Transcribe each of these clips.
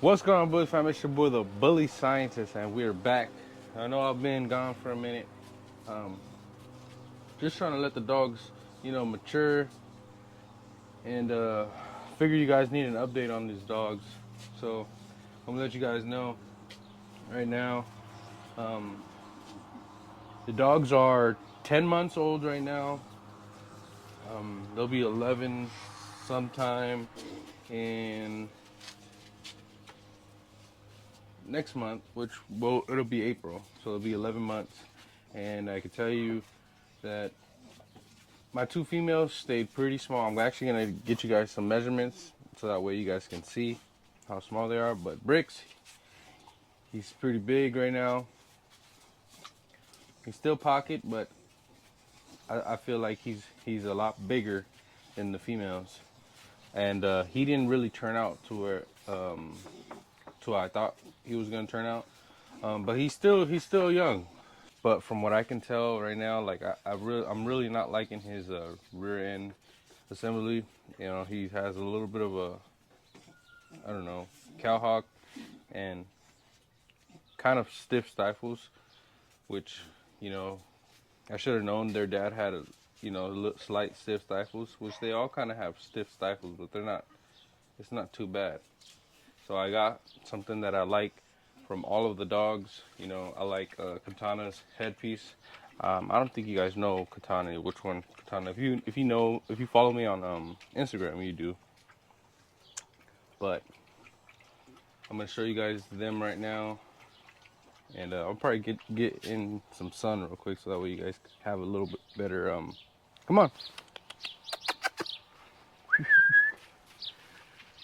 What's going on, Bullies fam? It's your boy, the Bully Scientist, and we're back. I know I've been gone for a minute. Just trying to let the dogs, mature, and figure you guys need an update on these dogs. So I'm gonna let you guys know right now. The dogs are 10 months old right now. They'll be 11 sometime in next month, which it'll be April, so it'll be 11 months. And I can tell you that my two females stayed pretty small. I'm actually gonna get you guys some measurements so that way you guys can see how small they are. But Bricks, he's pretty big right now. He's still pocket, but I feel like he's a lot bigger than the females. And he didn't really turn out to where I thought he was gonna turn out. But he's still young. But from what I can tell right now, like I'm really not liking his rear end assembly. He has a little bit of a, I don't know, cowhawk and kind of stiff stifles, which, I should have known their dad had slight stiff stifles, which they all kind of have stiff stifles, but it's not too bad. So I got something that I like from all of the dogs. I like Katana's headpiece. I don't think you guys know Katana, which one Katana. If you follow me on Instagram, you do. But I'm gonna show you guys them right now, and I'll probably get in some sun real quick so that way you guys have a little bit better. Come on,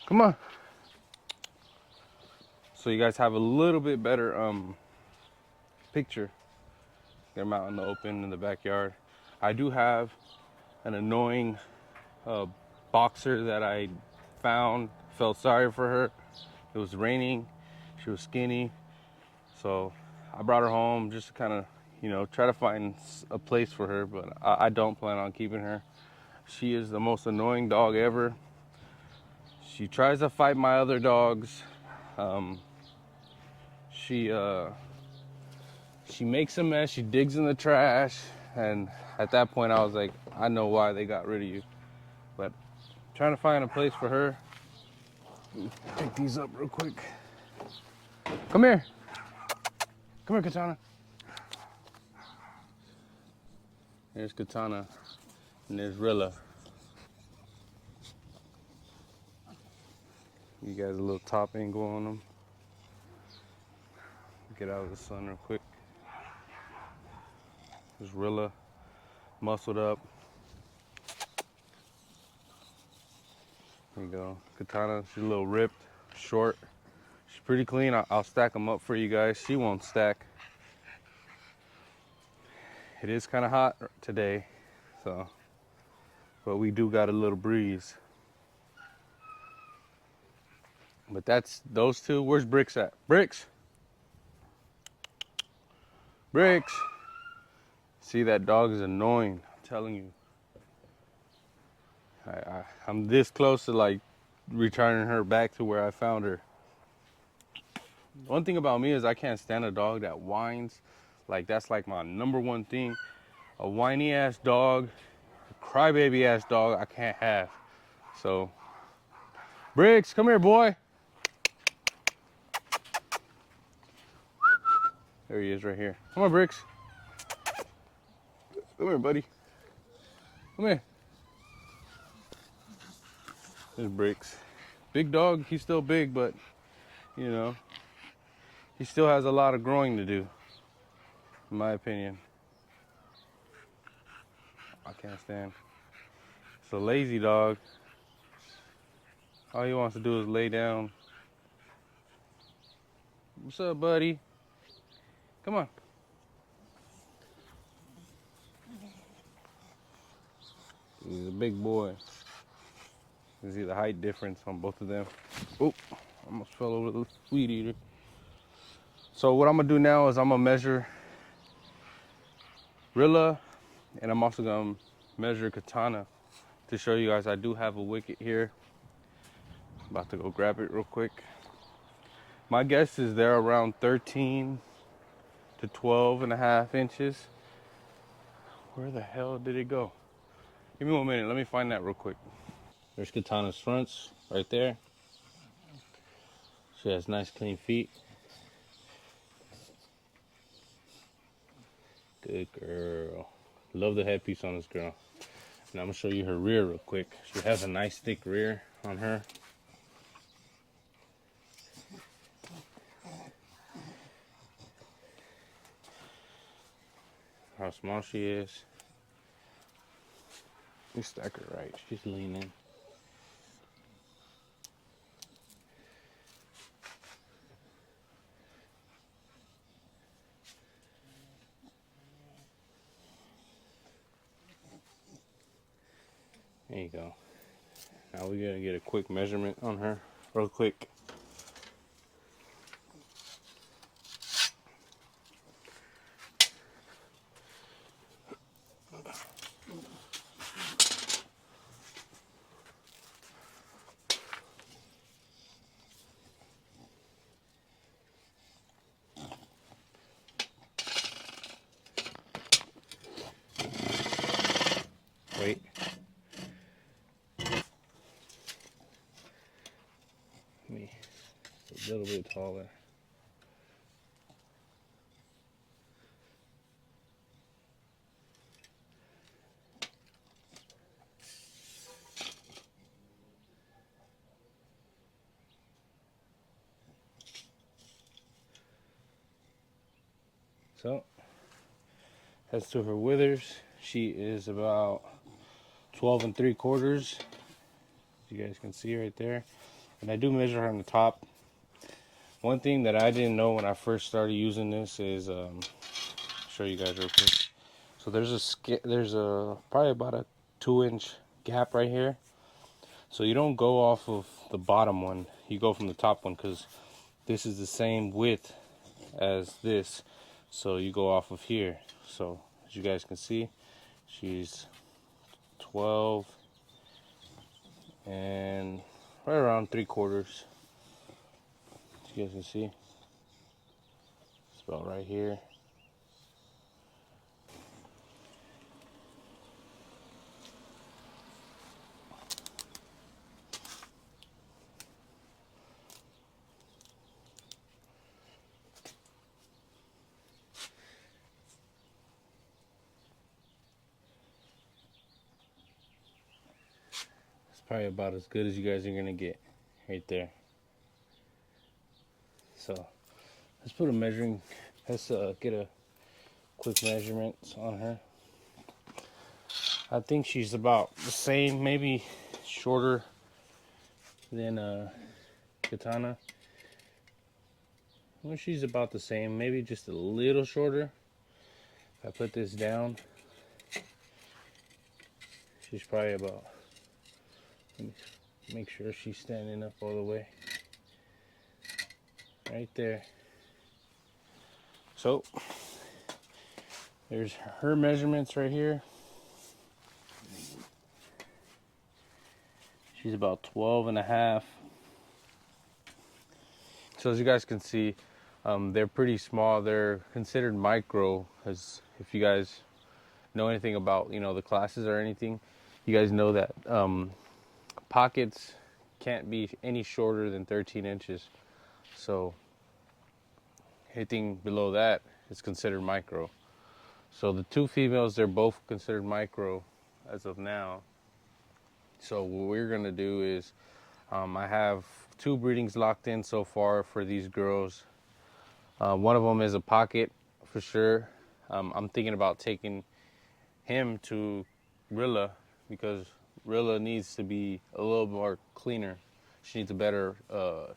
come on. So you guys have a little bit better picture. Get them out in the open in the backyard. I do have an annoying boxer that I found. Felt sorry for her. It was raining. She was skinny. So I brought her home just to kind of, try to find a place for her. But I don't plan on keeping her. She is the most annoying dog ever. She tries to fight my other dogs. She makes a mess. She digs in the trash. And at that point, I was like, I know why they got rid of you. But trying to find a place for her. Pick these up real quick. Come here. Come here, Katana. There's Katana. And there's Rilla. You guys a little top angle on them. Get out of the sun real quick. There's Rilla. Muscled up. There you go. Katana, she's a little ripped, short. She's pretty clean. I'll stack them up for you guys. She won't stack. It is kind of hot today, but we do got a little breeze. But that's those two. Where's Bricks at? Bricks! Bricks! See, that dog is annoying. I'm telling you. I'm this close to like returning her back to where I found her. One thing about me is I can't stand a dog that whines. Like, that's like my number one thing. A whiny ass dog, a crybaby ass dog, I can't have. So, Briggs, come here, boy. There he is right here. Come on, Briggs. Come here, buddy. Come here. There's Briggs. Big dog, he's still big, but, he still has a lot of growing to do, in my opinion. I can't stand. It's a lazy dog. All he wants to do is lay down. What's up, buddy? Come on. He's a big boy. You see the height difference on both of them. Oh, almost fell over the weed eater. So what I'm gonna do now is I'm gonna measure Rilla, and I'm also gonna measure Katana to show you guys I do have a wicket here. About to go grab it real quick. My guess is they're around 13 to 12 and a half inches. Where the hell did it go? Give me 1 minute. Let me find that real quick. There's Katana's fronts right there. She has nice clean feet. Good girl. Love the headpiece on this girl. Now I'm gonna show you her rear real quick. She has a nice thick rear on her. How small she is. You stack her right. She's leaning. There you go. Now we're gonna get a quick measurement on her, real quick. Wait. Me. A little bit taller. So, as to her withers, she is about 12 and 3/4. You guys can see right there. And I do measure her on the top. One thing that I didn't know when I first started using this is, show you guys real quick. So there's a probably about a 2-inch gap right here. So you don't go off of the bottom one. You go from the top one because this is the same width as this. So you go off of here. So as you guys can see, she's 12 and right around 3/4. As you guys can see, it's about right here. It's probably about as good as you guys are gonna get right there. So let's put a measuring. Let's get a quick measurement on her. I think she's about the same, maybe shorter than Katana. Well, she's about the same, maybe just a little shorter. If I put this down, she's probably about, let me make sure she's standing up all the way. Right there. So, there's her measurements right here. She's about 12 and a half. So as you guys can see, they're pretty small. They're considered micro, as if you guys know anything about, the classes or anything, you guys know that pockets can't be any shorter than 13 inches. So anything below that is considered micro. So the two females, they're both considered micro as of now. So what we're gonna do is, I have 2 breedings locked in so far for these girls. One of them is a pocket for sure. I'm thinking about taking him to Rilla because Rilla needs to be a little more cleaner. She needs a better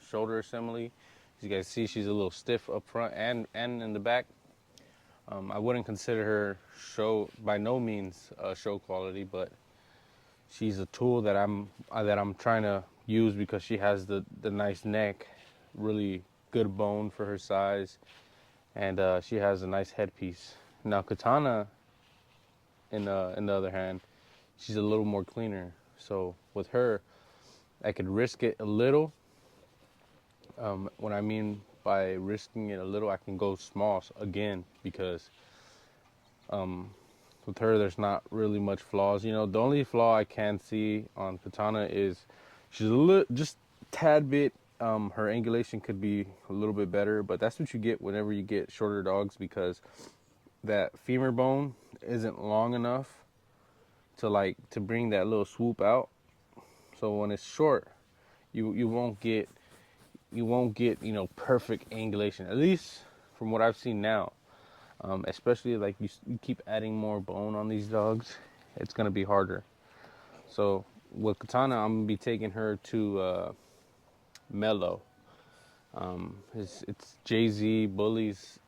shoulder assembly. As you guys see, she's a little stiff up front and in the back. I wouldn't consider her by no means show quality, but she's a tool that I'm trying to use because she has the nice neck, really good bone for her size, and she has a nice headpiece. Now Katana, in the other hand, she's a little more cleaner. So with her, I could risk it a little, What I mean by risking it a little, I can go small again because with her, there's not really much flaws. You know, the only flaw I can see on Katana is she's just tad bit. Her angulation could be a little bit better, but that's what you get whenever you get shorter dogs because that femur bone isn't long enough to bring that little swoop out. So when it's short, you won't get perfect angulation. At least from what I've seen now. Especially like you keep adding more bone on these dogs, it's gonna be harder. So with Katana, I'm gonna be taking her to Mellow. It's Jay-Z Bullies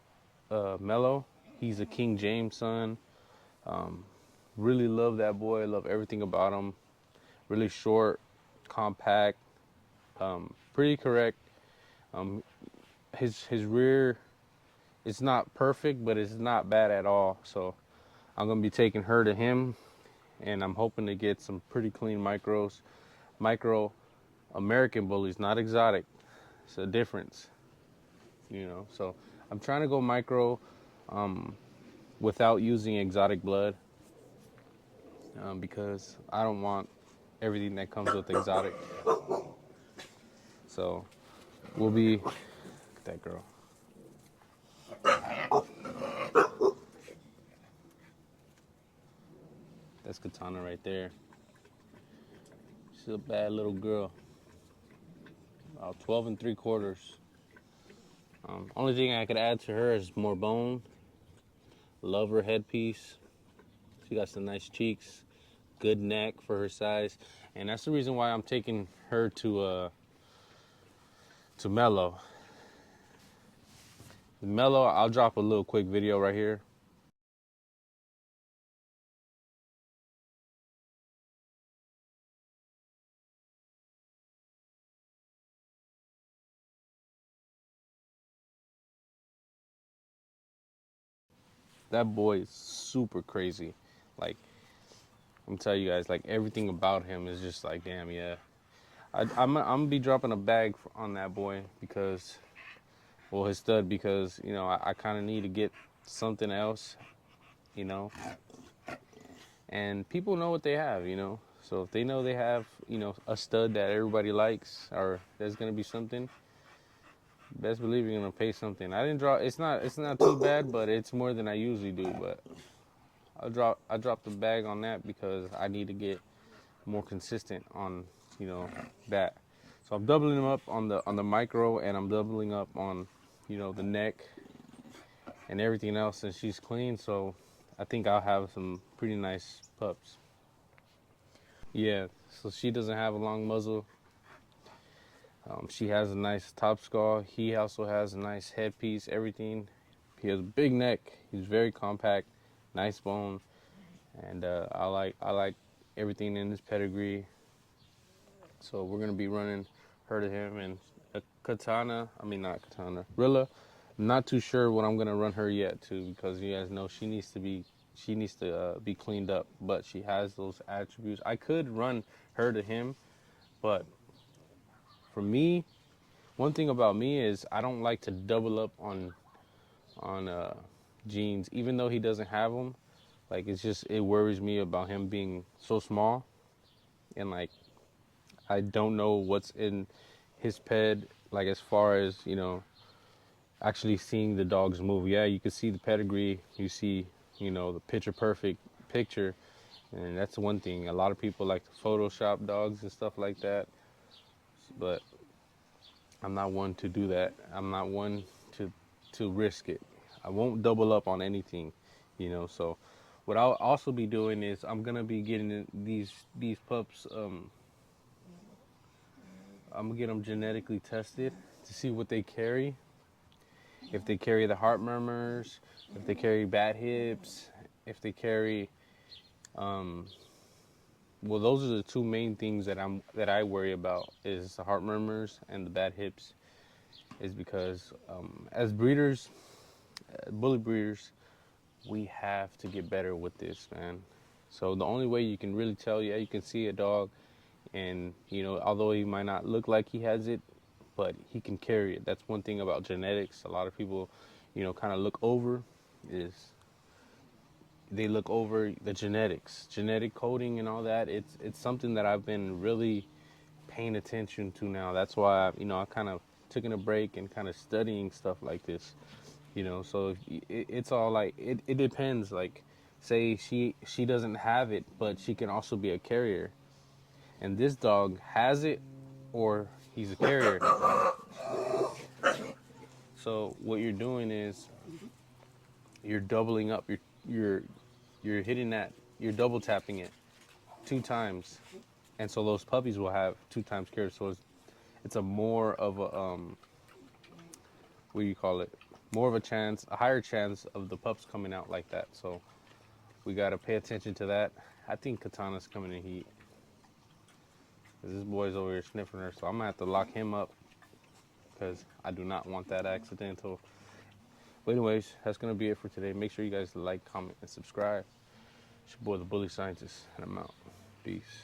Mellow. He's a King James son. Really love that boy. Love everything about him. Really short, compact, pretty correct. Um, his rear, it's not perfect, but it's not bad at all. So I'm gonna be taking her to him, and I'm hoping to get some pretty clean micro American bullies, not exotic. It's a difference, you know. So I'm trying to go micro without using exotic blood because I don't want everything that comes with exotic. So we'll be look at that girl. That's Katana right there. She's a bad little girl. About 12 and 3/4. Only thing I could add to her is more bone. Love her headpiece. She got some nice cheeks, good neck for her size, and that's the reason why I'm taking her to Mellow. Mellow, I'll drop a little quick video right here. That boy is super crazy. Like I'm telling you guys, like everything about him is just like, damn, yeah. I'm gonna be dropping a bag on that boy because, well, his stud because I kind of need to get something else, you know. And people know what they have, you know. So if they know they have, a stud that everybody likes, or there's gonna be something, best believe you're gonna pay something. I didn't draw. It's not too bad, but it's more than I usually do. But I dropped the bag on that because I need to get more consistent on, that. So I'm doubling them up on the micro, and I'm doubling up on, the neck and everything else. And she's clean, so I think I'll have some pretty nice pups. Yeah, so she doesn't have a long muzzle. She has a nice top skull. He also has a nice headpiece, everything. He has a big neck. He's very compact, nice bone, and I like everything in his pedigree. So we're gonna be running her to him and Katana. I mean not Katana, Rilla. I'm not too sure what I'm gonna run her yet to because you guys know she needs to be cleaned up. But she has those attributes. I could run her to him, but for me, one thing about me is I don't like to double up on genes, even though he doesn't have them. Like it worries me about him being so small, and like I don't know what's in his ped. Like as far as actually seeing the dogs move. Yeah, you can see the pedigree. You see the picture perfect picture, and that's one thing. A lot of people like to Photoshop dogs and stuff like that, but I'm not one to do that. I'm not one to risk it. I won't double up on anything, So what I'll also be doing is I'm gonna be getting these pups. I'm gonna get them genetically tested to see what they carry. If they carry the heart murmurs, if they carry bad hips, if they carry, well, those are the two main things that I worry about is the heart murmurs and the bad hips. Is because as breeders, bully breeders, we have to get better with this, man. So the only way you can really tell, yeah, you can see a dog, and although he might not look like he has it, but he can carry it. That's one thing about genetics. A lot of people, kind of look over is they look over the genetics, genetic coding and all that. It's something that I've been really paying attention to now. That's why, I kind of taking a break and kind of studying stuff like this. So it's all like it depends. Like, say she doesn't have it, but she can also be a carrier, and this dog has it, or he's a carrier. So what you're doing is you're doubling up. You're you're hitting that. You're double tapping it 2 times, and so those puppies will have 2 times carrier. So it's a more of a what do you call it? More of a chance, a higher chance of the pups coming out like that. So we gotta pay attention to that. I think Katana's coming in heat. This boy's over here sniffing her, so I'm gonna have to lock him up because I do not want that accidental. But anyways, that's gonna be it for today. Make sure you guys like, comment, and subscribe. It's your boy, the Bully Scientist, and I'm out. Peace.